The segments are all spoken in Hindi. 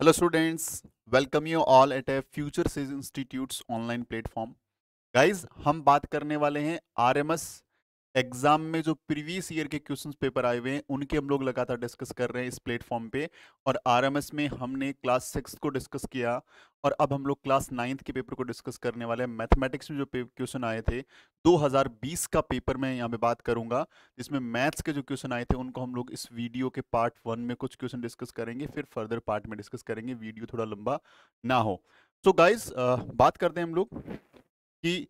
Hello students, welcome you all at a Future Sage Institute's online platform. Guys हम बात करने वाले हैं आरएमएस एग्जाम में जो प्रीवियस ईयर के क्वेश्चंस पेपर आए हुए हैं उनके हम लोग लगातार डिस्कस कर रहे हैं इस प्लेटफॉर्म पे। और आरएमएस में हमने क्लास 6 को डिस्कस किया और अब हम लोग क्लास 9th के पेपर को डिस्कस करने वाले हैं। मैथमेटिक्स में जो क्वेश्चन आए थे 2020 का पेपर मैं यहाँ पे बात करूंगा, जिसमें मैथ्स के जो क्वेश्चन आए थे उनको हम लोग इस वीडियो के पार्ट 1 में कुछ क्वेश्चन डिस्कस करेंगे, फिर फर्दर पार्ट में डिस्कस करेंगे, वीडियो थोड़ा लंबा ना हो। तो गाइज बात करते हैं हम लोग कि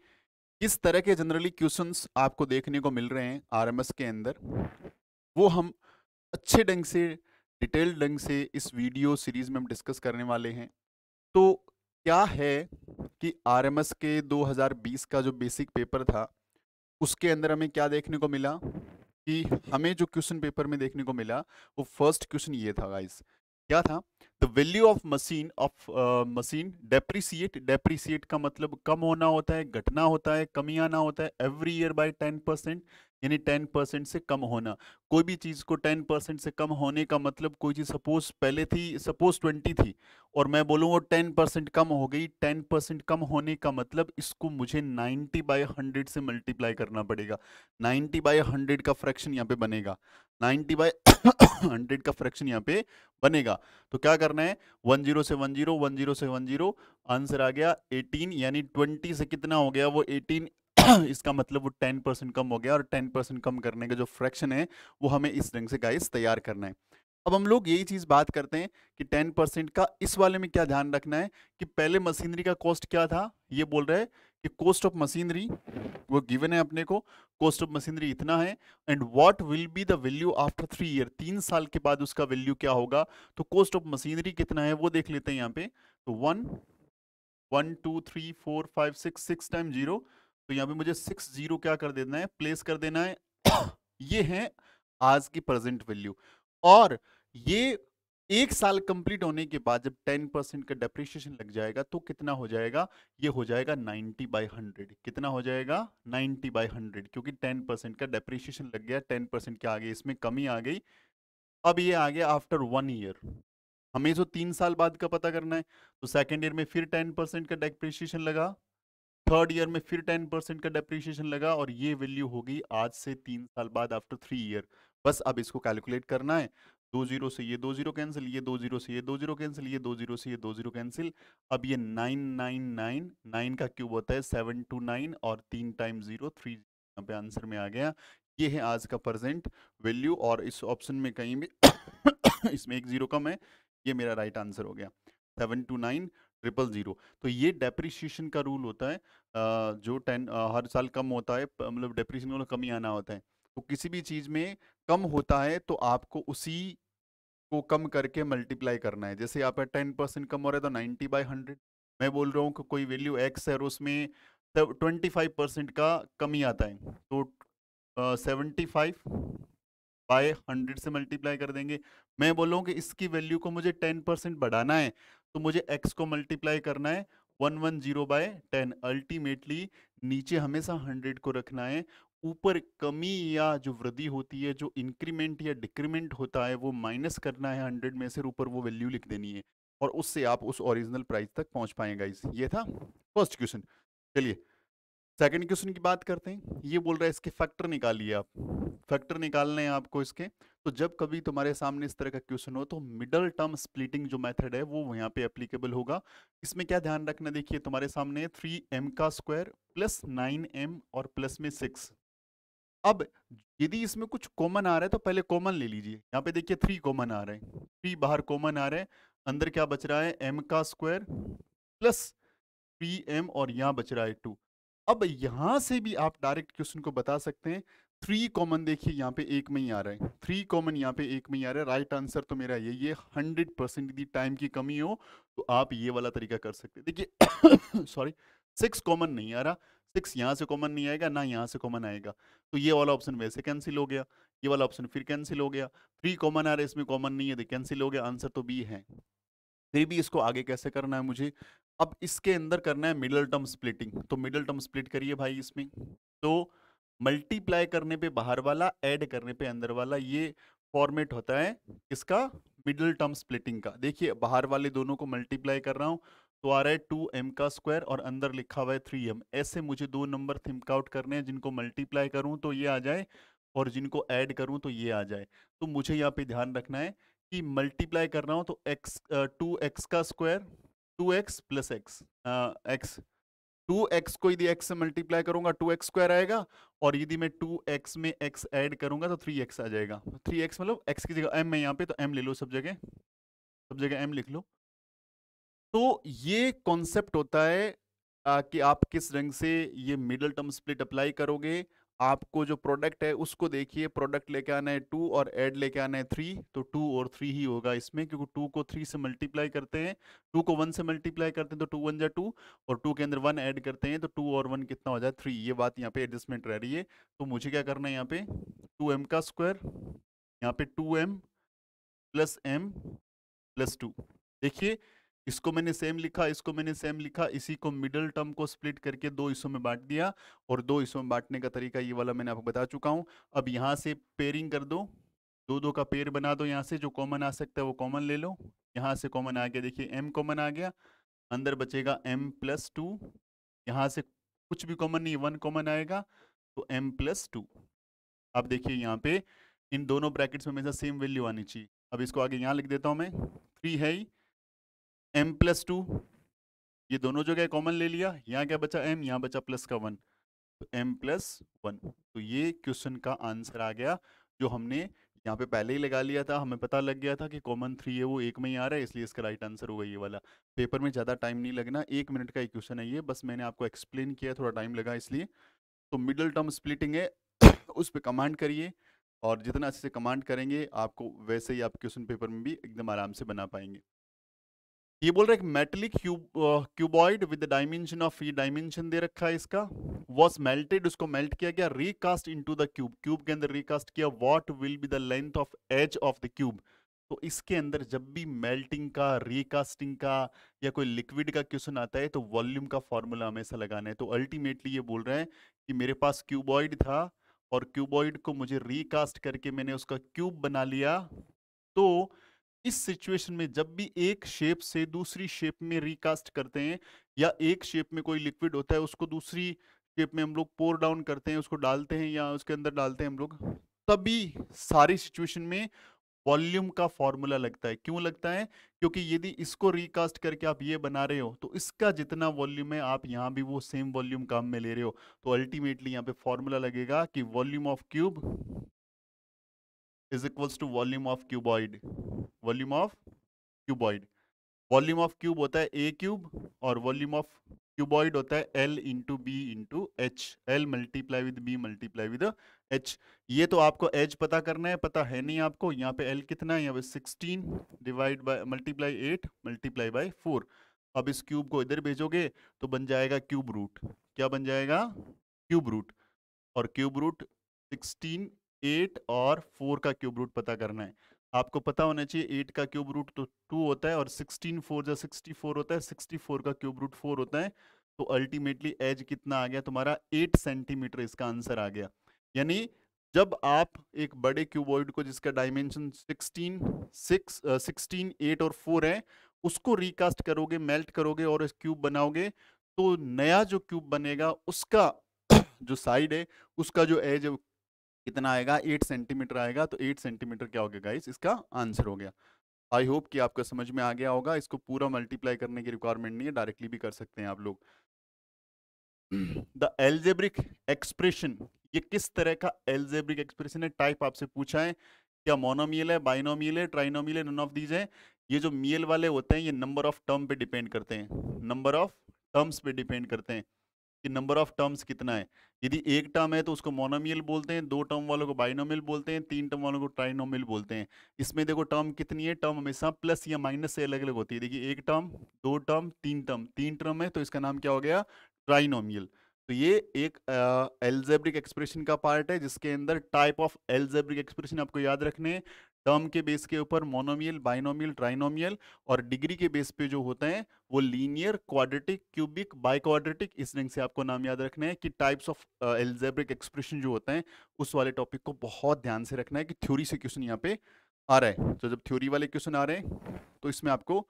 किस तरह के जनरली क्वेश्चंस आपको देखने को मिल रहे हैं आरएमएस के अंदर, वो हम अच्छे ढंग से डिटेल्ड ढंग से इस वीडियो सीरीज में हम डिस्कस करने वाले हैं। तो क्या है कि आरएमएस के 2020 का जो बेसिक पेपर था उसके अंदर हमें क्या देखने को मिला कि हमें जो क्वेश्चन पेपर में देखने को मिला वो फर्स्ट क्वेश्चन ये था गाइस। क्या था? The value of machine depreciate. Depreciate का मतलब कम होना होता है, घटना होता है, कमी आना होता है एवरी ईयर बाय 10%, यानी 10% से कम होना। कोई भी चीज को 10% से कम होने का मतलब, कोई चीज सपोज पहले थी, सपोज 20 थी और मैं बोलूँ वो 10% कम हो गई, 10% कम होने का मतलब इसको मुझे 90/100 से मल्टीप्लाई करना पड़ेगा। 90/100 का फ्रैक्शन यहाँ पे बनेगा, 90/100 का फ्रैक्शन यहाँ पे बनेगा। तो क्या करना है, 10 से 10, 10 से 10, आंसर आ गया 18, यानी 20 से कितना हो गया वो 18। इसका मतलब वो 10% कम हो गया, और 10% कम करने का जो फ्रैक्शन है वो हमें इस ढंग से गाइस तैयार करना है। अब हम लोग यही चीज बात करते हैं कि 10% का इस वाले में क्या ध्यान रखना है कि पहले मशीनरी का कॉस्ट क्या था, ये बोल रहे हैं कि कॉस्ट ऑफ मशीनरी वो गिवन है अपने को, कॉस्ट ऑफ मशीनरी इतना है, and what will be the value after 3 year, 3 साल के बाद उसका वैल्यू क्या होगा। तो कॉस्ट ऑफ मशीनरी कितना है वो देख लेते हैं यहाँ पे। तो 1 2 3 4 5 6 टाइम 0, तो यहाँ पे मुझे 6 0 क्या कर देना है, प्लेस कर देना है। ये है आज की प्रेजेंट वैल्यू। और ये 1 साल कंप्लीट होने के बाद जब 10% का डेप्रिसिएशन लग जाएगा तो कितना हो जाएगा, ये हो जाएगा 90/100। कितना हो जाएगा, 90/100, क्योंकि 10% का डेप्रिसिएशन लग गया, 10% क्या आ गई, इसमें कमी आ गई। अब ये आ गया आफ्टर 1 ईयर। हमें जो 3 साल बाद का पता करना है, तो सेकेंड ईयर में फिर 10% का डेप्रिसिएशन लगा, थर्ड ईयर में फिर 10% का डेप्रिसिएशन लगा, और ये वैल्यू होगी आज से 3 साल बाद आफ्टर 3 ईयर। बस अब इसको कैलकुलेट करना है। 2 0 से ये 2 0 कैंसिल, ये 2 0 से ये 2 0 कैंसिल, ये 2 0 से ये 2 0 कैंसिल। अब ये 999, 9 का क्यूब होता है 729, और 3 टाइम 0 3, यहाँ पे आंसर में आ गया। ये है आज का प्रेजेंट वैल्यू, और इस ऑप्शन में कहीं भी इसमें एक जीरो कम है, ये मेरा राइट आंसर हो गया 729,000। तो ये डेप्रिसिएशन का रूल होता है, जो 10 हर साल कम होता है, मतलब डेप्रिसिएशन में कमी आना होता है। तो किसी भी चीज में कम होता है तो आपको उसी को कम करके मल्टीप्लाई करना है। जैसे यहाँ पे 10% कम हो रहा है तो 90/100। मैं बोल रहा हूँ कि कोई वैल्यू एक्स है और उसमें 25% का कमी आता है, तो 75/100 से मल्टीप्लाई कर देंगे। मैं बोल रहा हूँ कि इसकी वैल्यू को मुझे 10% बढ़ाना है, तो मुझे x को मल्टीप्लाई करना है 110/10। अल्टीमेटली नीचे हमेशा 100 को रखना है, ऊपर कमी या जो वृद्धि होती है, जो इंक्रीमेंट या डिक्रीमेंट होता है, वो माइनस करना है 100 में से, ऊपर वो वैल्यू लिख देनी है, और उससे आप उस ओरिजिनल प्राइस तक पहुंच पाएंगे। ये था फर्स्ट क्वेश्चन। चलिए सेकंड क्वेश्चन की बात करते हैं। ये बोल रहा है इसके फैक्टर निकालिए आप, फैक्टर निकालने हैं आपको इसके। तो जब कभी तुम्हारे सामने इस तरह का क्वेश्चन हो तो मिडल टर्म स्प्लिटिंग जो मेथड है वो यहाँ पे एप्लीकेबल होगा। इसमें क्या ध्यान रखना, देखिए तुम्हारे सामने 3m² प्लस 9m और प्लस में 6। अब यदि इसमें कुछ कॉमन आ रहा है तो पहले कॉमन ले लीजिए। यहाँ पे देखिए 3 कॉमन आ रहे हैं, 3 बाहर कॉमन आ रहे हैं, अंदर क्या बच रहा है, m² प्लस 3m, और यहाँ बच रहा है 2। अब यहां से भी आप डायरेक्ट क्वेश्चन को बता सकते हैं। 3 कॉमन देखिए यहाँ पे एक में ही आ रहा है, 3 कॉमन यहाँ पे एक में ही आ रहा है। राइट आंसर तो मेरा यही है। 100% यदि टाइम की कमी हो तो आप ये वाला तरीका कर सकते हैं। देखिए सॉरी, 6 कॉमन नहीं आ रहा, 6 यहाँ से कॉमन नहीं आएगा ना यहाँ से कॉमन आएगा, तो ये वाला ऑप्शन वैसे कैंसिल हो गया, ये वाला ऑप्शन फिर कैंसिल हो गया। 3 कॉमन आ रहा है, इसमें कॉमन नहीं है तो कैंसिल हो गया, आंसर तो बी है। फिर भी इसको आगे कैसे करना है मुझे, अब इसके अंदर करना है मिडल टर्म स्प्लिटिंग। तो मिडल टर्म स्प्लिट करिए भाई इसमें। तो मल्टीप्लाई करने पे बाहर वाला, ऐड करने पे अंदर वाला, ये फॉर्मेट होता है इसका मिडिल टर्म स्प्लिटिंग का। देखिए बाहर वाले दोनों को मल्टीप्लाई कर रहा हूँ तो आ रहा है 2m का स्क्वायर और अंदर लिखा हुआ है 3m। ऐसे मुझे दो नंबर थिंक आउट करने हैं, जिनको मल्टीप्लाई करूँ तो ये आ जाए और जिनको ऐड करूँ तो ये आ जाए। तो मुझे यहाँ पे ध्यान रखना है कि मल्टीप्लाई कर रहा हूँ तो x 2x का square 2x plus x 2x को यदि x से मल्टीप्लाई करूंगा 2x स्क्वायर आएगा, और यदि मैं 2x में x ऐड करूंगा तो 3x आ जाएगा। 3x मतलब x की जगह m है यहाँ पे, तो m ले लो, सब जगह m लिख लो। तो ये कॉन्सेप्ट होता है कि आप किस रंग से ये मिडल टर्म स्प्लिट अप्लाई करोगे। आपको जो प्रोडक्ट है उसको देखिए, प्रोडक्ट लेके आना है 2 और ऐड लेके आना है 3, तो 2 और 3 ही होगा इसमें, क्योंकि 2 को 3 से मल्टीप्लाई करते हैं, 2 को 1 से मल्टीप्लाई करते हैं तो 2 1 जा 2, और 2 के अंदर 1 ऐड करते हैं तो 2 और 1 कितना हो जाए 3। ये बात यहाँ पे एडजस्टमेंट रह रही है। तो मुझे क्या करना है यहाँ पे 2m का स्क्वायर, यहाँ पे 2m प्लस m प्लस 2। देखिए इसको मैंने सेम लिखा, इसको मैंने सेम लिखा, इसी को मिडिल टर्म को स्प्लिट करके दो हिस्सों में बांट दिया, और दो हिस्सों में बांटने का तरीका ये वाला मैंने आपको बता चुका हूं। अब यहाँ से पेयरिंग कर दो, दो दो का पेयर बना दो, यहाँ से जो कॉमन आ सकता है वो कॉमन ले लो। यहाँ से कॉमन आ गया, देखिए m कॉमन आ गया, अंदर बचेगा m प्लस 2। यहाँ से कुछ भी कॉमन नहीं, 1 कॉमन आएगा तो m प्लस 2। अब देखिए यहाँ पे इन दोनों ब्रैकेट्स में हमेशा सेम वैल्यू आनी चाहिए। अब इसको आगे यहाँ लिख देता हूँ मैं, 3 है ही, m प्लस 2, ये दोनों जगह कॉमन ले लिया, यहाँ क्या बचा m, यहाँ बचा प्लस का 1, तो m प्लस 1। तो ये क्वेश्चन का आंसर आ गया, जो हमने यहाँ पे पहले ही लगा लिया था। हमें पता लग गया था कि कॉमन 3 है वो एक में ही आ रहा है, इसलिए इसका राइट आंसर होगा ये वाला। पेपर में ज़्यादा टाइम नहीं लगना, 1 मिनट का एक क्वेश्चन है ये, बस मैंने आपको एक्सप्लेन किया, थोड़ा टाइम लगा इसलिए। तो मिडिल टर्म स्प्लिटिंग है उस पर कमांड करिए, और जितना अच्छे से कमांड करेंगे आपको वैसे ही आप क्वेश्चन पेपर में भी एकदम आराम से बना पाएंगे। ये बोल रहा है metallic cuboid with dimension of, ये डायमेंशन दे रखा है इसका, वॉज मेल्टेड, उसको मेल्ट किया गया, recast into the cube, cube के अंदर रिकास्ट किया, what will be the length of edge of the cube. तो इसके अंदर जब भी मेल्टिंग का, रिकास्टिंग का या कोई लिक्विड का क्वेश्चन आता है तो वॉल्यूम का फॉर्मूला हमेशा लगाना है। तो अल्टीमेटली ये बोल रहे हैं कि मेरे पास क्यूबॉइड था और क्यूबॉइड को मुझे रिकास्ट करके मैंने उसका क्यूब बना लिया। तो इस सिचुएशन में जब भी एक शेप से दूसरी शेप में रिकास्ट करते हैं, या एक शेप में कोई लिक्विड होता है उसको दूसरी शेप में हम लोग पोर डाउन करते हैं, उसको डालते हैं या उसके अंदर डालते हैं हम लोग, तभी सारी सिचुएशन में वॉल्यूम का फॉर्मूला लगता है। क्यों लगता है? क्योंकि यदि इसको रिकास्ट करके आप ये बना रहे हो तो इसका जितना वॉल्यूम है आप यहाँ भी वो सेम वॉल्यूम काम में ले रहे हो, तो अल्टीमेटली यहाँ पे फॉर्मूला लगेगा कि volume of cube is equals to volume of cuboid. Volume of cuboid, volume of cube होता है ए क्यूब और वॉल्यूम ऑफ क्यूबॉइड होता है L into B into H, L multiply with B multiply with H. ये तो आपको एच पता करना है, पता है नहीं आपको, यहाँ पे एल कितना है, यहाँ पे 16 divide by multiply 8 multiply by 4। अब इस क्यूब को इधर भेजोगे तो बन जाएगा क्यूब रूट। क्या बन जाएगा? Cube root. और क्यूब रूट 16, 8 और 4 का क्यूब रूट पता करना है। आपको पता होना चाहिए 8 का क्यूब रूट तो 2 होता है, और 16 4 जा 64 होता है, 64 का क्यूब रूट 4 होता है। तो अल्टीमेटली एज कितना आ गया तुम्हारा? 8 सेंटीमीटर इसका आंसर आ गया। यानी जब आप एक बड़े क्यूबॉइड को जिसका डायमेंशन 16, 8 और 4 है उसको रिकास्ट करोगे, मेल्ट करोगे और क्यूब बनाओगे, तो नया जो क्यूब बनेगा उसका जो साइड है उसका जो एज कितना आएगा? 8 सेंटीमीटर आएगा। तो 8 सेंटीमीटर क्या हो गया गाइस? इसका आंसर हो गया। आई होप कि आपको समझ में आ गया होगा। इसको पूरा मल्टीप्लाई करने की रिक्वायरमेंट नहीं है, डायरेक्टली भी कर सकते हैं आप लोग। द एल्जेब्रिक एक्सप्रेशन, ये किस तरह का एल्जेब्रिक एक्सप्रेशन है? टाइप आपसे पूछा है, क्या मोनोमियल है, बाइनोमियल है, ट्राइनोमियल है, नन ऑफ दीज है। ये जो मियल वाले होते हैं ये नंबर ऑफ टर्म पे डिपेंड करते हैं, नंबर ऑफ टर्म्स पे डिपेंड करते हैं कि नंबर ऑफ टर्म्स कितना है। यदि एक टर्म है तो उसको मोनोमियल बोलते हैं, दो टर्म वालों को बाइनोमियल बोलते हैं, तीन टर्म वालों को ट्राइनोमियल बोलते हैं। इसमें देखो टर्म कितनी है, टर्म हमेशा प्लस या माइनस से अलग अलग होती है। देखिए एक टर्म, दो टर्म, तीन टर्म, तीन टर्म है तो इसका नाम क्या हो गया? ट्राइनोमियल। तो ये एक एल्जेब्रिक एक्सप्रेशन का पार्ट है जिसके अंदर टाइप ऑफ एल्जेब्रिक एक्सप्रेशन आपको याद रखने हैं। टर्म के बेस के ऊपर मोनोमियल, बाइनोमियल, ट्राइनोमियल, और डिग्री के बेस पे जो होते हैं वो लीनियर, क्वाड्रेटिक, क्यूबिक, बाइक्वाड्रेटिक। इस ढंग से आपको नाम याद रखना है कि टाइप्स ऑफ एल्जेब्रिक एक्सप्रेशन जो होते हैं उस वाले टॉपिक को बहुत ध्यान से रखना है कि थ्योरी से क्वेश्चन यहाँ पे आ रहा है। तो जब थ्योरी वाले क्वेश्चन आ रहे हैं तो इसमें आपको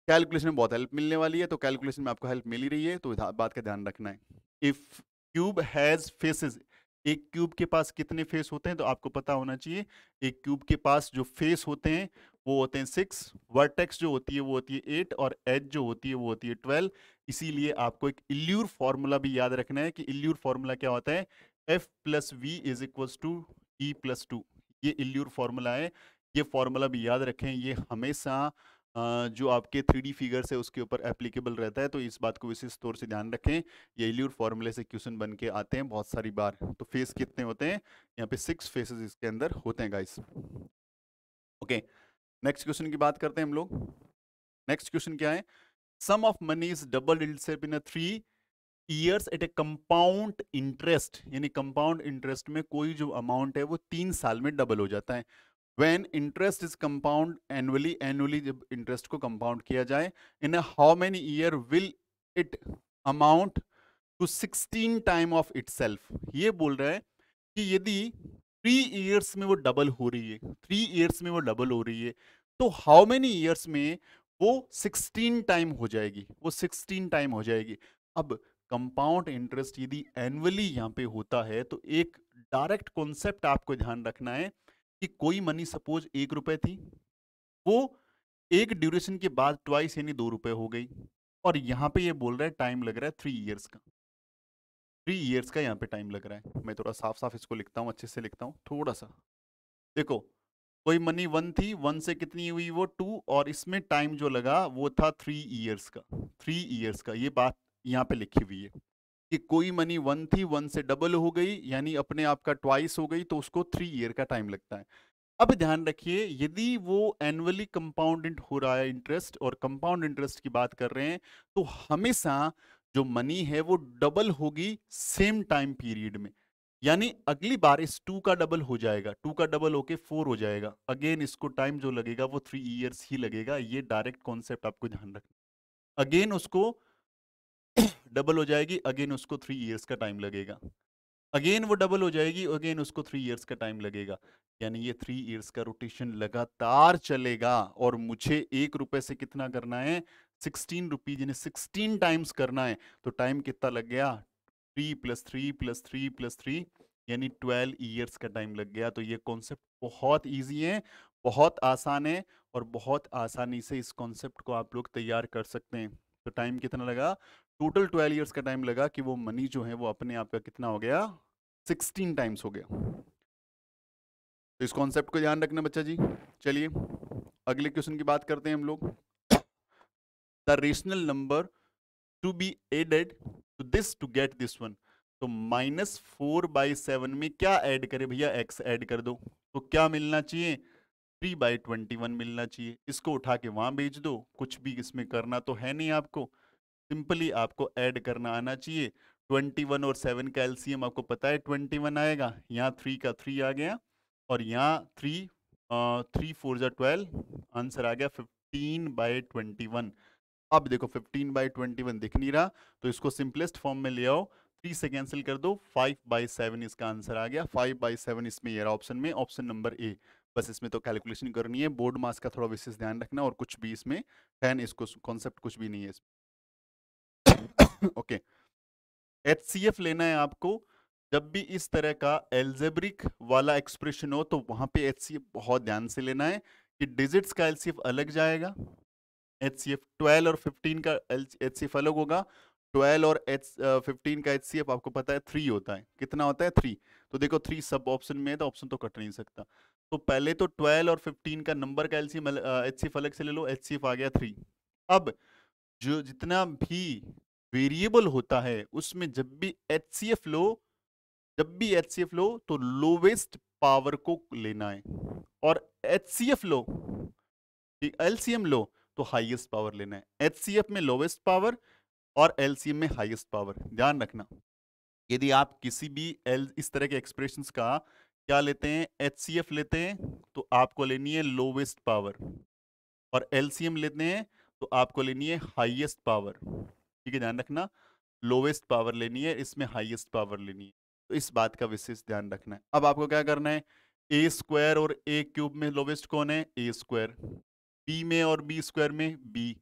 कैलकुलेशन में बहुत हेल्प मिलने वाली है, तो कैलकुलेशन में आपको हेल्प मिल ही रही है, तो बात का ध्यान रखना है। इफ क्यूब हैज फेसेस, एक क्यूब के पास कितने फेस होते हैं तो आपको पता होना चाहिए। एक क्यूब के पास जो फेस होते हैं वो होते हैं 6, वर्टेक्स जो होती है वो होती है 8, और एज जो होती है वो होती है 12। इसीलिए आपको एक इल्यूर फॉर्मूला भी याद रखना है कि इल्यूर फॉर्मूला क्या होता है, F plus V is equal to E plus two. ये इल्यूर फॉर्मूला है, ये फॉर्मूला भी याद रखें। ये हमेशा जो आपके 3D फिगर्स है उसके ऊपर एप्लीकेबल रहता है, तो इस बात को विशेष तौर से ध्यान रखें। ये इल्यूर फॉर्मूले से क्वेश्चन बन के आते हैं बहुत सारी बार। तो फेस कितने होते हैं, यहाँ पे 6 फेसेस इसके अंदर होते हैं गाइस। ओके, नेक्स्ट क्वेश्चन की बात करते हैं हम लोग। नेक्स्ट क्वेश्चन क्या है, sum of money is double itself in 3 years at a compound interest, यानी कंपाउंड इंटरेस्ट में कोई जो अमाउंट है वो 3 साल में डबल हो जाता है। when interest is compound annually जब इंटरेस्ट को कंपाउंड किया जाए, in a how many year will it amount to 16 time of itself। ये बोल रहा है कि यदि 3 इयर्स में वो डबल हो रही है, 3 इयर्स में वो डबल हो रही है, तो हाउ मेनी इयर्स में वो 16 टाइम हो जाएगी, वो 16 टाइम हो जाएगी। अब कंपाउंड इंटरेस्ट यदि एनुअली यहाँ पे होता है तो एक डायरेक्ट कॉन्सेप्ट आपको ध्यान रखना है कि कोई मनी सपोज 1 रुपए थी, वो एक ड्यूरेशन के बाद ट्वाइस यानी 2 रुपए हो गई, और यहां पे ये बोल रहा है टाइम लग रहा है 3 इयर्स का। 3 इयर्स का यहाँ पे टाइम लग रहा है। मैं थोड़ा साफ साफ इसको लिखता हूँ, अच्छे से लिखता हूँ थोड़ा सा। देखो, कोई मनी 1 थी, 1 से कितनी हुई वो 2, और इसमें टाइम जो लगा वो था 3 इयर्स का। 3 इयर्स का, ये बात यहाँ पे लिखी हुई है कि कोई मनी 1 थी, 1 से डबल हो गई यानी अपने आप का ट्वाइस हो गई, तो उसको 3 ईयर का टाइम लगता है। अब ध्यान रखिए, यदि वो एनुअली कंपाउंडेड हो रहा है इंटरेस्ट, और कंपाउंड इंटरेस्ट की बात कर रहे हैं, तो हमेशा जो मनी है वो डबल होगी सेम टाइम पीरियड में। यानी अगली बार इस 2 का डबल हो जाएगा, 2 का डबल होके 4 हो जाएगा, अगेन इसको टाइम जो लगेगा वो 3 इयर्स ही लगेगा। ये डायरेक्ट कॉन्सेप्ट आपको ध्यान रखना। अगेन उसको डबल हो जाएगी, अगेन उसको 3 इयर्स का टाइम लगेगा, अगेन वो डबल हो जाएगी, अगेन उसको 3 इयर्स का टाइम लगेगा। यानी ये 3 इयर्स का रोटेशन लगातार चलेगा, और मुझे 1 रुपए से कितना करना है, 16 रुपीज, यानी 16 टाइम्स करना है। तो टाइम कितना लग गया, 3 + 3 + 3 + 3, यानी 12 इयर्स का टाइम लग गया। तो ये कॉन्सेप्ट बहुत ईजी है, बहुत आसान है, और बहुत आसानी से इस कॉन्सेप्ट को आप लोग तैयार कर सकते हैं। तो टाइम कितना लगा, टोटल 12 इयर्स का टाइम लगा कि वो मनी जो है वो अपने आप का कितना हो गया, 16 टाइम्स हो गया। तो इस कॉन्सेप्ट को ध्यान रखना बच्चा जी। चलिए अगले क्वेश्चन की बात करते हैं हम लोग। The rational number to be added to this to get this one. तो -4/7 में क्या ऐड करे भैया, x ऐड कर दो, तो क्या मिलना चाहिए, 3/21 मिलना चाहिए। इसको उठा के वहां भेज दो, कुछ भी इसमें करना तो है नहीं आपको, सिंपली आपको ऐड करना आना चाहिए। 21 और 7 का एलसीएम आपको पता है 21 आएगा, यहाँ 3 का 3 आ गया, और यहाँ 3 4 = 12, आंसर आ गया 15/21। अब देखो 15/21 दिख नहीं रहा, तो इसको सिंपलेस्ट फॉर्म में ले आओ, 3 से कैंसिल कर दो, 5/7 इसका आंसर आ गया। 5/7 इसमें ये रहा ऑप्शन में, ऑप्शन नंबर ए। बस इसमें तो कैलकुलेशन करनी है, बोर्ड मास का थोड़ा विशेष ध्यान रखना, और कुछ भी इसमें है नहीं, इसको कॉन्सेप्ट कुछ भी नहीं है इसमें। ओके, एचसीएफ लेना है आपको। जब भी इस तरह का एल्जेब्रिक वाला एक्सप्रेशन हो तो वहां पे एचसीएफ बहुत ध्यान से लेना है कि डिजिट्स का एलसीएफ अलग जाएगा, एचसीएफ 12 और 15 का एचसीएफ अलग होगा। 12 और 15 का एचसीएफ आपको पता है 3 होता है, कितना होता है 3। तो देखो 3 सब ऑप्शन में है, तो ऑप्शन तो कट नहीं सकता। तो पहले तो 12 और 15 का नंबर का एलसीएम एचसीएफ अलग से ले लो, एचसीएफ आ गया 3। अब जो जितना भी वेरिएबल होता है उसमें जब भी एचसीएफ लो, जब भी एचसीएफ लो तो लोवेस्ट पावर को लेना है, और एचसीएफ लो, एलसीएम लो तो हाईएस्ट पावर लेना है। एचसीएफ में लोवेस्ट पावर और एलसीएम में हाईएस्ट पावर, ध्यान रखना। यदि आप किसी भी एल इस तरह के एक्सप्रेशंस का क्या लेते हैं, एचसीएफ लेते हैं, तो आपको लेनी है लोवेस्ट पावर, और एलसीएम लेते हैं तो आपको लेनी है हाईएस्ट पावर। ठीक है, ध्यान रखना, लोवेस्ट पावर लेनी है, इसमें हाईएस्ट पावर लेनी है। तो इस बात का विशेष ध्यान रखना है। अब आपको क्या करना है, ए स्क्वायर और ए क्यूब में लोवेस्ट कौन है? ए स्क्वायर। बी में और बी स्क्वायर में बी,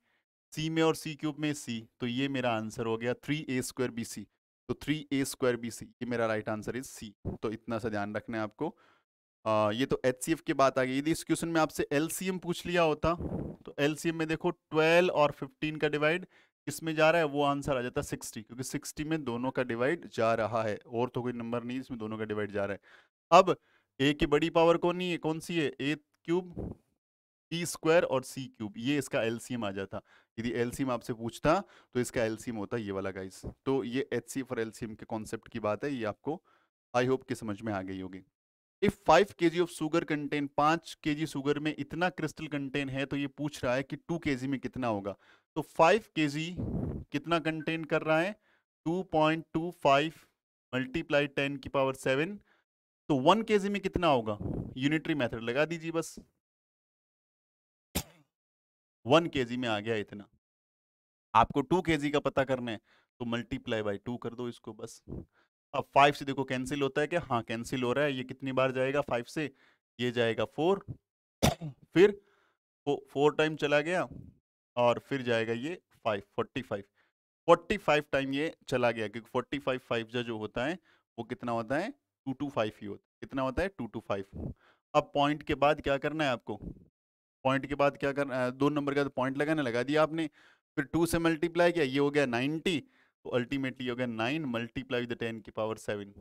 सी में और सी क्यूब में सी। तो ये मेरा आंसर हो गया 3a² bc। तो 3a² bc, ये मेरा राइट आंसर इज सी। तो इतना सा ध्यान रखना है आपको। ये तो एचसीएफ की बात आ गई। यदि इस क्वेश्चन में आपसे एलसीएम पूछ लिया होता तो एलसीएम में देखो 12 और 15 का डिवाइड किसमें जा रहा है, वो आंसर आ जाता 60, क्योंकि 60 में दोनों का डिवाइड जा रहा है, और तो कोई नंबर नहीं इसमें दोनों का डिवाइड जा रहा है। अब ए की बड़ी पावर कौन सी है? ए क्यूब, बी स्क्वायर और सी क्यूब, ये इसका एलसीएम आ जाता। यदि एलसीएम आपसे पूछता तो इसका एलसीएम होता ये वाला गाइस। तो ये एचसीएफ और एलसीएम के कॉन्सेप्ट की बात है, ये आपको आई होप कि समझ में आ गई होगी। If 5 kg of sugar contain, 5 kg sugar में इतना क्रिस्टल कंटेन है, तो ये पूछ रहा है कि 2 kg में कितना होगा। तो 5 kg कितना कंटेन कर रहा है? 2.25 मल्टीप्लाई 10 की पावर 7। तो 1 kg में कितना होगा? यूनिटरी मेथड लगा दीजिए बस। 1 kg में आ गया इतना। आपको 2 kg का पता करना है तो मल्टीप्लाई बाई 2 कर दो इसको बस। अब 5 से देखो कैंसिल होता है क्या? हाँ कैंसिल हो रहा है। ये कितनी बार जाएगा 5 से? ये जाएगा 4, फिर 4 टाइम चला गया, और फिर जाएगा ये 5, 45 टाइम ये चला गया, क्योंकि 45 5 जो होता है वो कितना होता है? 225 ही होता है। कितना होता है? 225। अब पॉइंट के बाद क्या करना है आपको? पॉइंट के बाद क्या करना है? 2 नंबर का तो पॉइंट लगाना, लगा दिया आपने, फिर 2 से मल्टीप्लाई किया, ये हो गया 90। तो अल्टीमेटली हो गया 9 मल्टीप्लाई विद 10 की पावर 7।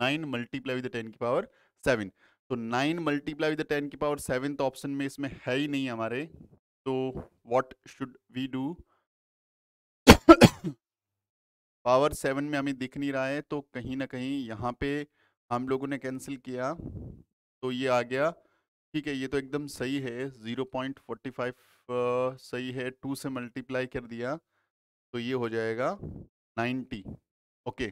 9 मल्टीप्लाई विद 10 की पावर 7। तो 9 मल्टीप्लाई विद 10 की पावर 7 तो ऑप्शन में इसमें है ही नहीं हमारे। तो what should we do? Power 7 में हमें दिख नहीं रहा है, तो कहीं ना कहीं यहाँ पे हम लोगों ने कैंसिल किया, तो ये आ गया। ठीक है, ये तो एकदम सही है, 0.45 सही है। 2 से मल्टीप्लाई कर दिया तो ये हो जाएगा 90। ओके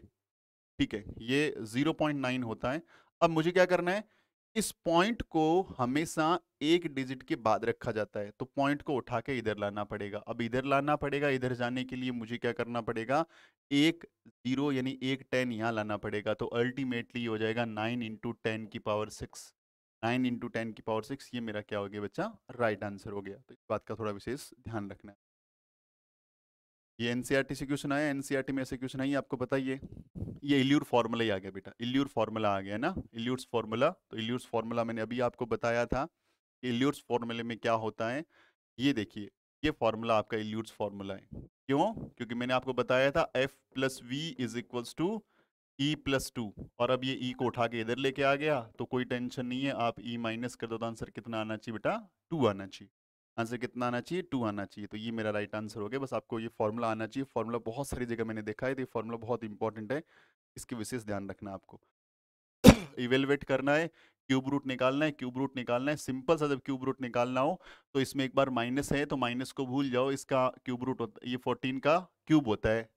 ठीक है, ये 0.9 होता है। अब मुझे क्या करना है? इस पॉइंट को हमेशा एक डिजिट के बाद रखा जाता है, तो पॉइंट को उठा के इधर लाना पड़ेगा। अब इधर लाना पड़ेगा, इधर जाने के लिए मुझे क्या करना पड़ेगा? एक 0 यानी एक 10 यहाँ लाना पड़ेगा। तो अल्टीमेटली हो जाएगा 9 इंटू 10 की पावर 6। 9 इंटू 10 की पावर 6, ये मेरा क्या हो गया बच्चा? राइट आंसर हो गया। तो इस बात का थोड़ा विशेष ध्यान रखना है। ये एनसीईआरटी से क्वेश्चन आया, एनसीईआरटी में ऐसे क्वेश्चन आई, आपको बताइए। ये इल्यूर फार्मूला ही आ गया बेटा, इल्यूर फार्मूला आ गया ना, इल्यूर्स फार्मूला। तो इल्यूर्स फार्मूला मैंने अभी आपको बताया था कि इल्यूर्स फार्मूले में क्या होता है। ये देखिए, ये फार्मूला आपका इल्यूर्स फार्मूला है। क्यों? क्योंकि मैंने आपको बताया था F plus V is equals to E plus 2, और अब ये E को उठा के इधर लेके आ गया, तो कोई टेंशन नहीं है। आप E माइनस कर दो तो आंसर कितना आना चाहिए बेटा? 2 आना चाहिए। आंसर कितना आना चाहिए? 2 आना चाहिए। तो ये मेरा राइट आंसर हो गया। बस आपको ये फॉर्मूला आना चाहिए। फॉर्मूला बहुत सारी जगह मैंने देखा है, तो ये फॉर्मूला बहुत इंपॉर्टेंट है, इसकी विशेष ध्यान रखना आपको। इवेलुएट करना है, क्यूब रूट निकालना है, क्यूब रूट निकालना है। सिंपल सा, जब क्यूब रूट निकालना हो तो इसमें एक बार माइनस है तो माइनस को भूल जाओ, इसका क्यूब रूट होता, ये 14 का क्यूब होता है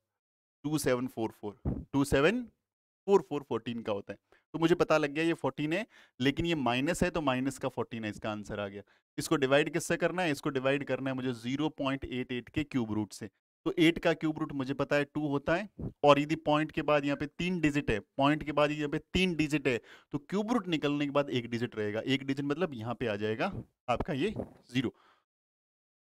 2744, 2744 14 का होता है। तो मुझे पता लग गया ये 14 है, लेकिन ये माइनस है तो माइनस का 14 है, इसका आंसर आ गया। इसको डिवाइड किससे करना है? इसको डिवाइड करना है मुझे 0.88 के क्यूब रूट से। तो 8 का क्यूब रूट मुझे पता है 2 होता है, और यदि पॉइंट के बाद यहाँ पे 3 डिजिट है, पॉइंट के बाद यहाँ पे 3 डिजिट है, तो क्यूब रूट निकलने के बाद एक डिजिट रहेगा। एक डिजिट मतलब यहाँ पे आ जाएगा आपका ये 0।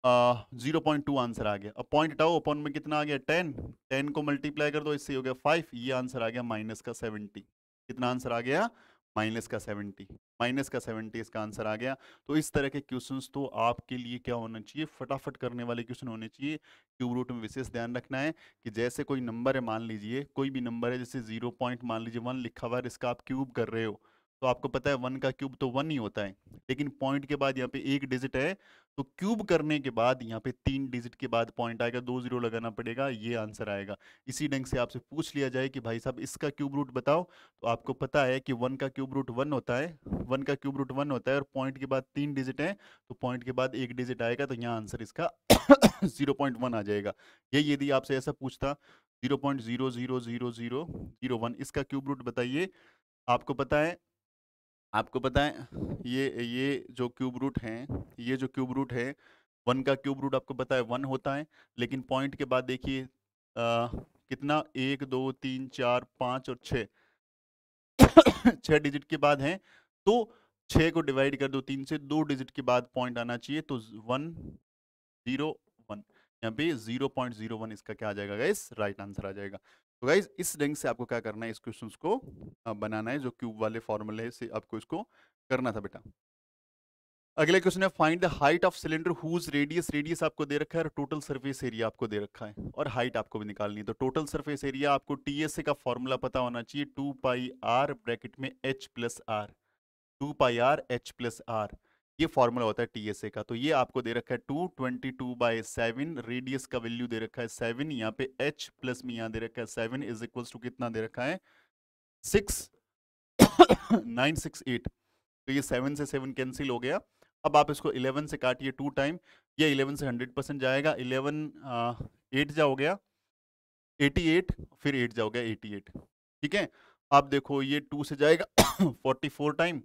0.2 आंसर आ गया। अब पॉइंट हटाओ, अपॉन में कितना आ गया? 10। 10 को मल्टीप्लाई कर दो, इससे हो गया 5। ये आंसर आ गया माइनस का 70। कितना आंसर आ गया? माइनस का 70। माइनस का 70 इसका आंसर आ गया। तो इस तरह के क्वेश्चंस तो आपके लिए क्या होना चाहिए? फटाफट करने वाले क्वेश्चन होने चाहिए। क्यूब रूट में विशेष ध्यान रखना है कि जैसे कोई नंबर है, मान लीजिए कोई भी नंबर है, जैसे 0 पॉइंट मान लीजिए 1 लिखा हुआ है, इसका आप क्यूब कर रहे हो, तो आपको पता है 1 का क्यूब तो 1 ही होता है, लेकिन पॉइंट के बाद यहाँ पे एक डिजिट है, तो क्यूब करने के बाद यहाँ पे 3 डिजिट के बाद पॉइंट आएगा, 2 0 लगाना पड़ेगा, ये आंसर आएगा। इसी ढंग से आपसे पूछ लिया जाए कि भाई साहब इसका क्यूब रूट बताओ, तो आपको पता है कि 1 का क्यूब रूट 1 होता है, 1 का क्यूब रूट 1 होता है, और पॉइंट के बाद 3 डिजिट है, तो पॉइंट के बाद एक डिजिट आएगा, तो यहाँ आंसर इसका 0.1 आ जाएगा। यही यदि आपसे ऐसा पूछता 0.0000001, इसका क्यूब रूट बताइए। आपको पता है, आपको पता है ये जो क्यूब रूट हैं, ये जो क्यूब रूट है, 1 का क्यूब रूट आपको पता है 1 होता है, लेकिन पॉइंट के बाद देखिए कितना, 1 2 3 4 5 और 6 6 डिजिट के बाद हैं, तो 6 को डिवाइड कर दो 3 से, 2 डिजिट के बाद पॉइंट आना चाहिए, तो 101, यहाँ पे 0.01 इसका क्या आ जाएगा गाइस, राइट आंसर आ जाएगा। तो गाइस इस ढंग से आपको क्या करना है, इस क्वेश्चन को बनाना है, जो क्यूब वाले फॉर्मूले से आपको इसको करना था बेटा। अगले क्वेश्चन है, find the height of cylinder whose radius, radius आपको दे रखा है और टोटल सरफेस एरिया आपको दे रखा है, और हाइट आपको भी निकालनी है। तो टोटल सरफेस एरिया आपको टीएसए का फॉर्मूला पता होना चाहिए, 2 पाई आर ब्रैकेट में H plus R, 2 pi R H plus R, ये फॉर्मूला होता है टीएसए का। तो ये आपको दे रखा है 222/7, रेडियस का वैल्यू दे रखा है 7, यहाँ पे एच प्लस में यहाँ दे रखा है 7 इज इक्वल्स टू कितना दे रखा है 6968। तो ये 7 से 7 कैंसिल हो गया। अब आप इसको 11 से काटिए 2 टाइम, ये 11 से 100% जाएगा, 11 8 जा हो गया 88, फिर 8 जा हो गया 88, ठीक है। अब देखो ये 2 से जाएगा 44 टाइम,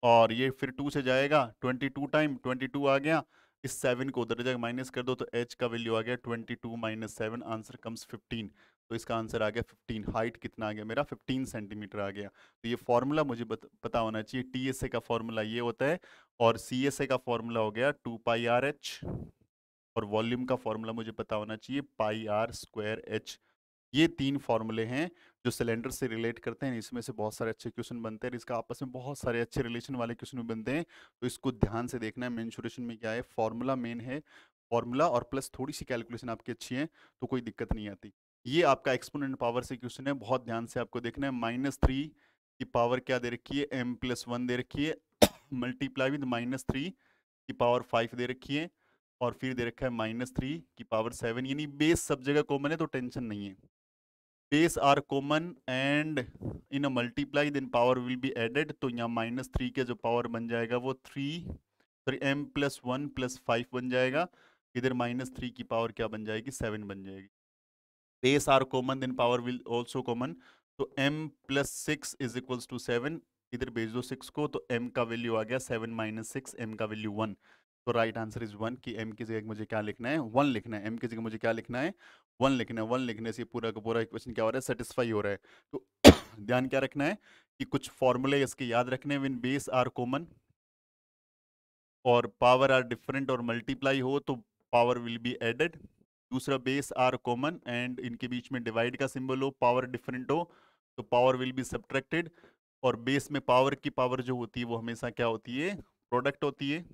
और ये फिर 2 से जाएगा 22 टाइम, 22 आ गया, इस 7 को उधर जगह माइनस कर दो तो h का वैल्यू आ गया 22 माइनस 7, आंसर कम्स 15। तो इसका आंसर आ गया 15। हाइट कितना आ गया मेरा, 15 सेंटीमीटर आ गया। तो ये फॉर्मूला मुझे पता होना चाहिए, टीएसए का फॉर्मूला ये होता है, और सीएसए का फॉर्मूला हो गया 2 पाई आर एच, और वॉल्यूम का फॉर्मूला मुझे पता होना चाहिए पाई आर स्क्वायर एच। ये 3 फॉर्मूले हैं जो सिलेंडर से रिलेट करते हैं। इसमें से बहुत सारे अच्छे क्वेश्चन बनते हैं, इसका आपस में बहुत सारे अच्छे रिलेशन वाले क्वेश्चन भी बनते हैं। तो इसको ध्यान से देखना है, मेंसुरेशन में क्या है, फॉर्मूला मेन है, फॉर्मूला और प्लस थोड़ी सी कैलकुलेशन आपकी अच्छी है तो कोई दिक्कत नहीं आती। ये आपका एक्सपोनेंट पावर से क्वेश्चन है, बहुत ध्यान से आपको देखना है। -3 की पावर क्या दे रखी है, m+1 दे रखी है, मल्टीप्लाई विद -3 की पावर 5 दे रखी है, और फिर दे रखा है -3 की पावर 7, यानी बेस सब जगह कॉमन है तो टेंशन नहीं है। Base are common and in a multiply then power will be added, तो यहाँ -3 के जो पावर बन जाएगा वो 3 सॉरी m+1 + 5 बन जाएगा, इधर -3 की पावर क्या बन जाएगी, 7 बन जाएगी। Base are common then power will also common, तो m+6 इज इक्वल्स टू 7, इधर भेज दो 6 को, तो m का वैल्यू आ गया 7 - 6, m का वैल्यू 1। तो राइट आंसर इज 1, कि m की जगह मुझे क्या लिखना है, 1 लिखना है, m की जगह मुझे क्या लिखना है, 1 लिखना है। 1 लिखने से पूरा का पूरा इक्वेशन क्या हो रहा है, सेटिस्फाई हो रहा है। तो ध्यान क्या रखना है कि कुछ फॉर्मूले इसके याद रखने, व्हेन बेस आर कॉमन और पावर आर डिफरेंट और मल्टीप्लाई हो तो पावर विल बी एडेड। दूसरा, बेस आर कॉमन एंड इनके बीच में डिवाइड का सिंबल हो, पावर डिफरेंट हो तो पावर विल बी सब्ट्रैक्टेड। और बेस में पावर की पावर जो होती है वो हमेशा क्या होती है, प्रोडक्ट होती है,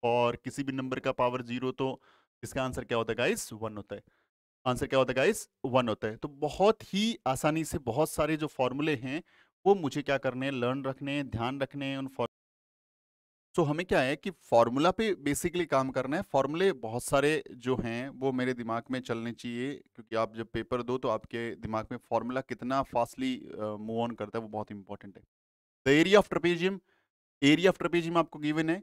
और किसी भी नंबर का पावर 0 तो इसका आंसर क्या होता है गाइस, 1 होता है। आंसर क्या होता है गाइस, 1 होता है। तो बहुत ही आसानी से बहुत सारे जो फॉर्मूले हैं वो मुझे क्या करने हैं, लर्न रखने हैं, ध्यान रखने हैं उन। सो हमें क्या है कि फॉर्मूला पे बेसिकली काम करना है। फॉर्मूले बहुत सारे जो हैं वो मेरे दिमाग में चलने चाहिए, क्योंकि आप जब पेपर दो तो आपके दिमाग में फॉर्मूला कितना फास्टली मूव ऑन करता है वो बहुत इंपॉर्टेंट है। The area of trapezium, area of trapezium आपको गिवन है।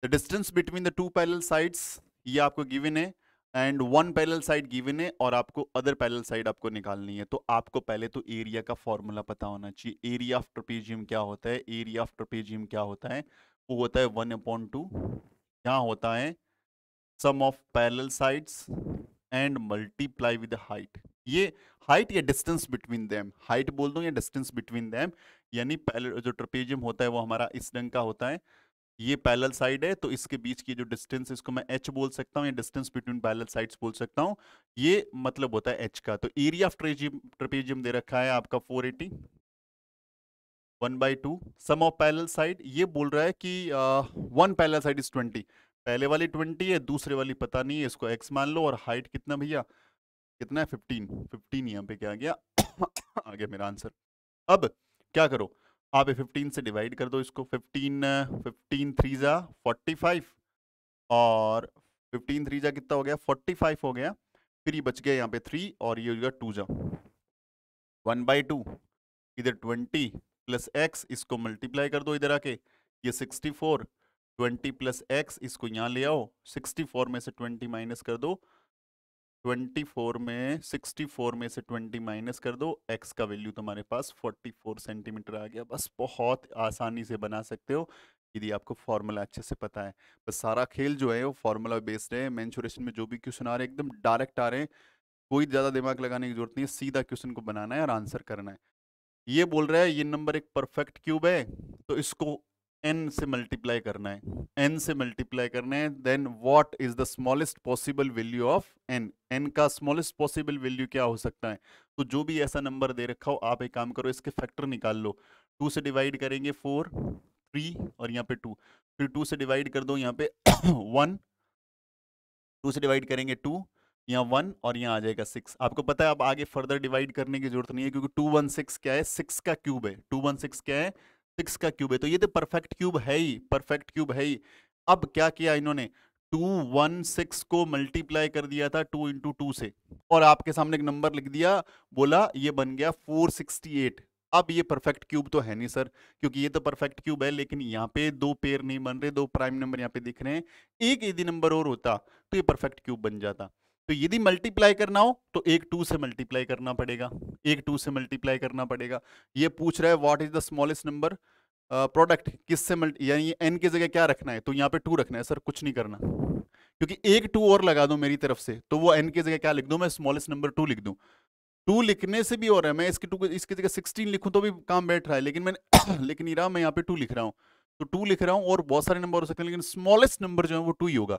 The distance between the 2 parallel sides, ये आपको गिवन है, एंड 1 पैरेलल साइड गिवन है, और आपको अदर पैरेलल साइड आपको निकालनी है। तो आपको पहले तो एरिया का फॉर्मूला पता होना चाहिए। एरिया ऑफ ट्रेपेजियम क्या होता है, एरिया ऑफ ट्रेपेजियम क्या होता है, वो होता है 1/2, यहाँ होता है sum of parallel sides and multiply with height. ये हाइट या डिस्टेंस बिटवीन देम, हाइट बोल दो या डिस्टेंस बिटवीन देम, यानी जो ट्रेपेजियम होता है वो हमारा इस ढंग का होता है, ये पैरेलल साइड है तो इसके बीच की जो डिस्टेंस, इसको मैं h बोल सकता हूँ या डिस्टेंस बिटवीन पैरेलल साइड्स बोल सकता हूँ, ये मतलब होता है h का। तो एरिया ऑफ ट्रेपेजियम दे रखा है आपका 480, 1/2, सम ऑफ पैरेलल साइड ये बोल रहा है कि 1 पैरेलल साइड इज 20, पहले वाली 20 है, दूसरे वाली पता नहीं है, इसको x मान लो। और हाइट कितना भैया, कितना है 15, 15 यहाँ पे क्या आ गया आ गया मेरा आंसर। अब क्या करो, आप 15 से डिवाइड कर दो इसको, 15 3 जा 45, और 15 3 जा कितना हो गया 45 हो गया, फिर ये बच गया यहाँ पे 3, और ये हो गया 2 जा 1/2, इधर 20 प्लस एक्स, इसको मल्टीप्लाई कर दो इधर आके, ये 64, 20 प्लस एक्स इसको यहाँ ले आओ, 64 में से 20 माइनस कर दो, 64 में से 20 माइनस कर दो, x का वैल्यू तुम्हारे पास 44 सेंटीमीटर आ गया। बस बहुत आसानी से बना सकते हो यदि आपको फॉर्मूला अच्छे से पता है। बस सारा खेल जो है वो फॉर्मूला बेस्ड है। मेंसुरेशन में जो भी क्वेश्चन आ रहे हैं एकदम डायरेक्ट आ रहे हैं, कोई ज़्यादा दिमाग लगाने की जरूरत नहीं है, सीधा क्वेश्चन को बनाना है और आंसर करना है। ये बोल रहा है ये नंबर एक परफेक्ट क्यूब है, तो इसको n से मल्टीप्लाई करना है, n से मल्टीप्लाई करना है, then what is the smallest possible value of n, n का स्मॉलेस्ट पॉसिबल वैल्यू क्या हो सकता है। तो जो भी ऐसा नंबर दे रखा हो आप एक काम करो, इसके फैक्टर निकाल लो। 2 से डिवाइड करेंगे 4, 3 और यहाँ पे 2, फिर 2 से डिवाइड कर दो यहाँ पे 1, 2 से डिवाइड करेंगे 2, यहाँ 1 और यहाँ आ जाएगा 6। आपको पता है अब आगे फर्दर डिवाइड करने की जरूरत नहीं है, क्योंकि 216 क्या है, 6 का क्यूब है। 216 क्या है, 6 का क्यूब है, तो ये तो परफेक्ट क्यूब है ही, परफेक्ट क्यूब है ही। अब क्या किया इन्होंने, 216 को मल्टीप्लाई कर दिया था 2 इंटू 2 से, और आपके सामने एक नंबर लिख दिया, बोला ये बन गया 468। अब ये परफेक्ट क्यूब तो है नहीं सर, क्योंकि ये तो परफेक्ट क्यूब है, लेकिन यहाँ पे दो पेयर नहीं बन रहे, दो प्राइम नंबर यहाँ पे दिख रहे हैं, एक यदि नंबर और होता तो ये परफेक्ट क्यूब बन जाता। तो यदि मल्टीप्लाई करना हो तो एक 2 से मल्टीप्लाई करना पड़ेगा, एक 2 से मल्टीप्लाई करना पड़ेगा। ये पूछ रहा है what is the smallest number product, किससे मल्टी, यानी एन की जगह क्या रखना है, तो यहाँ पे 2 रखना है सर, कुछ नहीं करना, क्योंकि एक 2 और लगा दो मेरी तरफ से तो वो एन की जगह क्या लिख दूं, मैं स्मॉलेस्ट नंबर 2 लिख दूं। 2 लिखने से भी हो रहा है, मैं इसकी 2 इसकी जगह 16 लिखूं तो भी काम बैठ रहा है, लेकिन मैंने लिख नहीं रहा, मैं यहाँ पे 2 लिख रहा हूँ। तो 2 लिख रहा हूँ और बहुत सारे नंबर हो सकते हैं, लेकिन स्मॉलेस्ट नंबर जो है वो 2 ही होगा,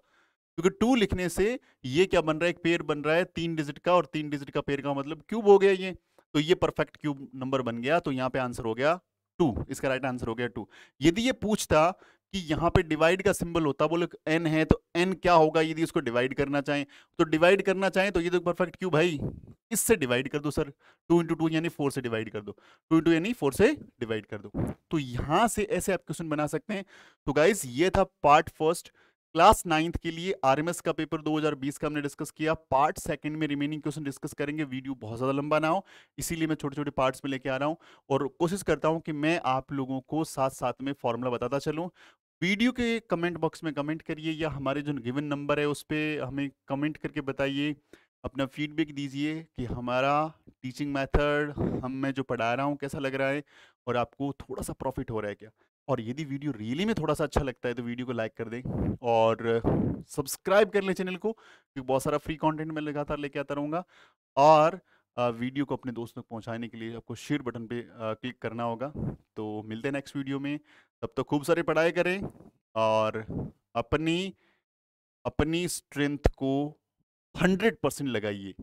क्योंकि 2 लिखने से ये क्या बन रहा है, एक पेयर बन रहा है 3 डिजिट का, और 3 डिजिट का पेयर का मतलब क्यूब हो गया ये, तो ये परफेक्ट क्यूब नंबर बन गया। तो यहाँ पे आंसर हो गया 2, इसका राइट आंसर हो गया 2। यदि ये पूछता कि यहाँ पे डिवाइड का सिंबल होता, बोले n है तो n क्या होगा, यदि इसको डिवाइड करना चाहें, तो डिवाइड करना चाहें तो ये तो परफेक्ट क्यूब है ही, इससे डिवाइड कर दो सर, 2 इंटू 2 यानी 4 से डिवाइड कर दो, 2 इंटू यानी 4 से डिवाइड कर दो। तो यहां से ऐसे आप क्वेश्चन बना सकते हैं। तो गाइस ये था पार्ट फर्स्ट क्लास 9th के लिए आरएमएस का पेपर 2020 का हमने डिस्कस किया। पार्ट सेकंड में रिमेनिंग क्वेश्चन डिस्कस करेंगे, वीडियो बहुत ज़्यादा लंबा ना हो, इसीलिए मैं छोटे छोटे पार्ट्स में लेके आ रहा हूँ, और कोशिश करता हूँ कि मैं आप लोगों को साथ साथ में फॉर्मूला बताता चलूँ। वीडियो के कमेंट बॉक्स में कमेंट करिए, या हमारे जो गिवन नंबर है उस पर हमें कमेंट करके बताइए, अपना फीडबैक दीजिए कि हमारा टीचिंग मेथड, हम मैं जो पढ़ा रहा हूँ कैसा लग रहा है, और आपको थोड़ा सा प्रॉफिट हो रहा है क्या। और यदि वीडियो रियली में थोड़ा सा अच्छा लगता है तो वीडियो को लाइक कर दें और सब्सक्राइब कर लें चैनल को, क्योंकि बहुत सारा फ्री कंटेंट मैं लगातार लेके आता रहूँगा। और वीडियो को अपने दोस्तों तक पहुंचाने के लिए आपको शेयर बटन पे क्लिक करना होगा। तो मिलते हैं नेक्स्ट वीडियो में, तब तक खूब सारी पढ़ाई करें और अपनी अपनी स्ट्रेंथ को 100% लगाइए,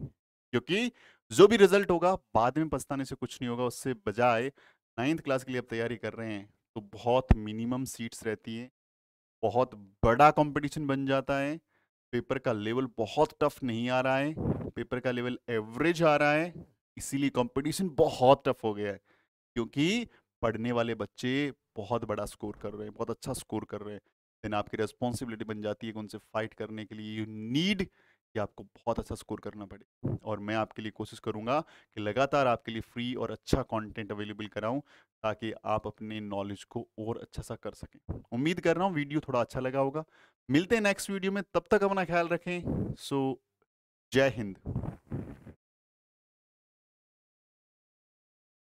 क्योंकि जो भी रिजल्ट होगा बाद में पछताने से कुछ नहीं होगा। उससे बजाय 9th क्लास के लिए आप तैयारी कर रहे हैं तो बहुत मिनिमम सीट्स रहती है, बहुत बड़ा कंपटीशन बन जाता है, पेपर का लेवल बहुत टफ नहीं आ रहा है, पेपर का लेवल एवरेज आ रहा है, इसीलिए कंपटीशन बहुत टफ हो गया है, क्योंकि पढ़ने वाले बच्चे बहुत बड़ा स्कोर कर रहे हैं, बहुत अच्छा स्कोर कर रहे हैं। देन आपकी रिस्पॉन्सिबिलिटी बन जाती है कि उनसे फाइट करने के लिए यू नीड कि आपको बहुत अच्छा स्कोर करना पड़े, और मैं आपके लिए कोशिश करूंगा कि लगातार आपके लिए फ्री और अच्छा कंटेंट अवेलेबल कराऊं, ताकि आप अपने नॉलेज को और अच्छा सा कर सकें। उम्मीद कर रहा हूँ वीडियो थोड़ा अच्छा लगा होगा। मिलते हैं नेक्स्ट वीडियो में, तब तक अपना ख्याल रखें। सो जय हिंद।